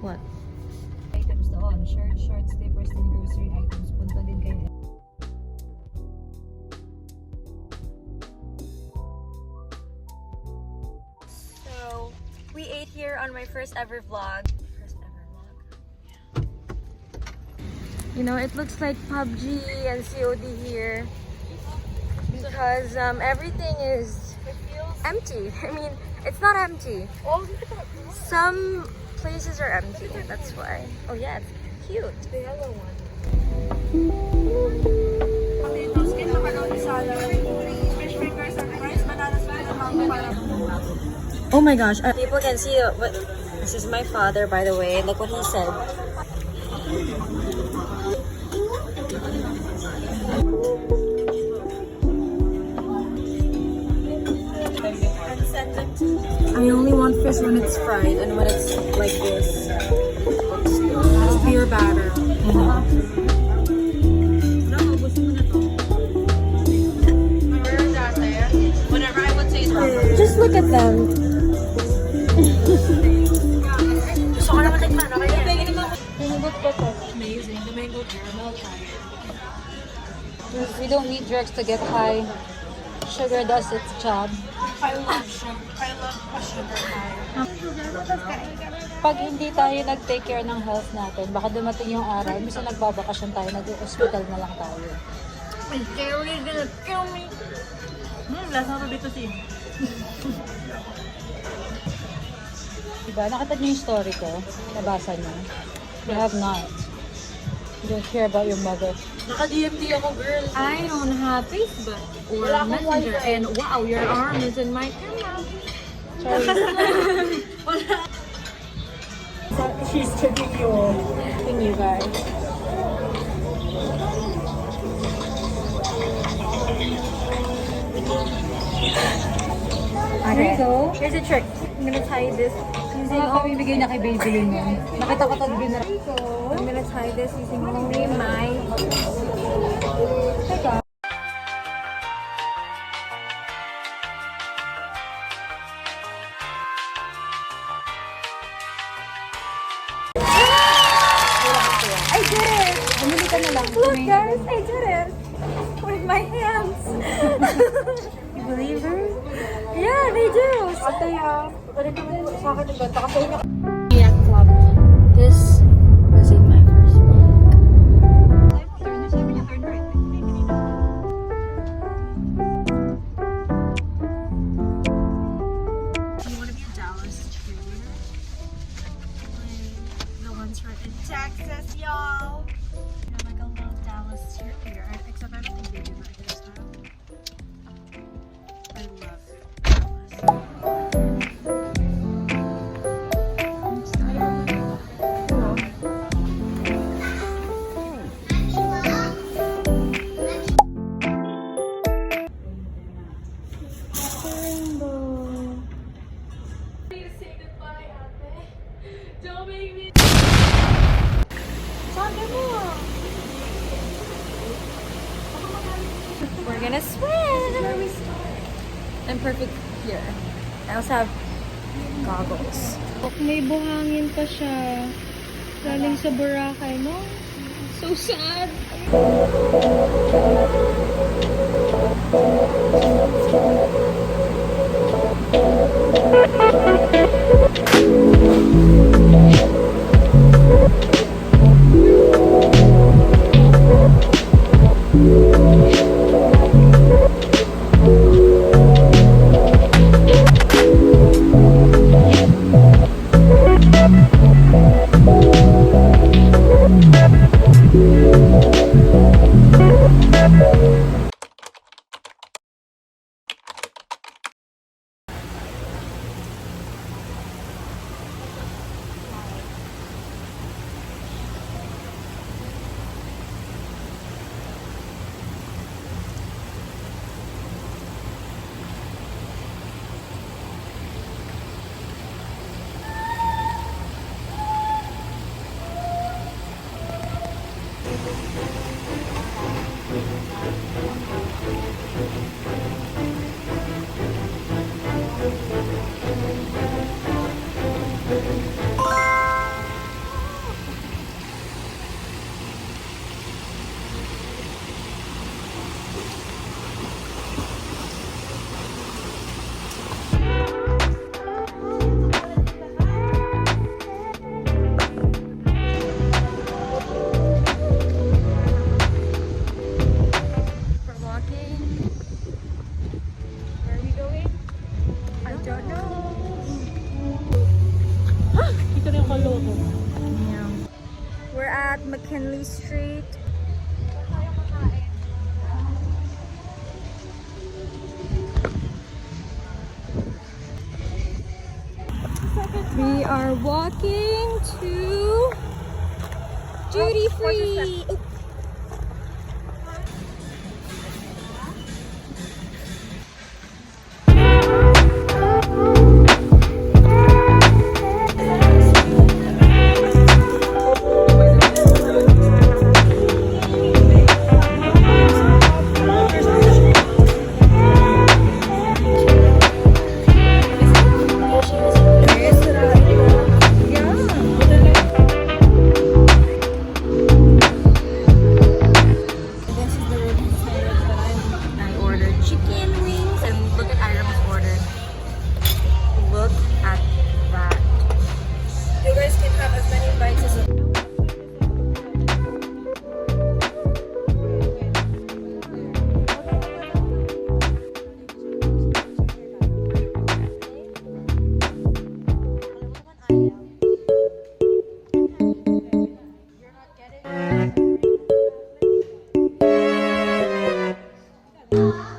What? Items doon. Shirt, shorts, slippers, and grocery items. Punta din kayo. So, we ate here on my first ever vlog. You know, it looks like PUBG and COD here because everything is empty. I mean, it's not empty. Some places are empty, that's why. Oh yeah, it's cute. The yellow one. Oh my gosh, people can see what this is. My father, by the way. Look what he said. I only want fish when it's fried and when it's like this. Beer batter. Just look at them. Amazing. The mango caramel pie. We don't need drugs to get high. Sugar does its job. I love sugar. I love sugar pie. Pag hindi tayo nag-take care ng health natin, baka dumating yung araw, minsan nagbabakasyon tayo, nag-hospital na lang tayo. It's really gonna kill me. Last na dito si. Diba? Nakita niyo yung story ko? Nabasa niyo? You have not. You don't care about your mother. Naka-DMD ako, girl. I don't have Facebook or Wala akong Messenger. wifi. And wow, your arm is in my camera. She's taking you off. Thank you guys. There you go. Here's a trick. I'm gonna tie this using Baka bibigay niya kay Baby mo. Nakita ko tabi na. I'm gonna tie this using only my. Teka. I did it! Bumili ka na lang. Look guys, I did it! With my hands! You believe her? Yeah, they do! Ate, sa akin yung ganda kasi Club. This was in my first vlog. You want to be a Dallas cheerleader? The ones right in Texas, y'all! You're like a little Dallas cheerleader, except I don't think they do that this time. I love Dallas. We're gonna swim! I'm perfect here. I also have goggles. May buhangin pa siya. Galing sa Boracay, no? So sad. Street. We are walking to duty free. I ordered chicken wings and look at Iram's order. Look at that. You guys can have as many bites as You're not getting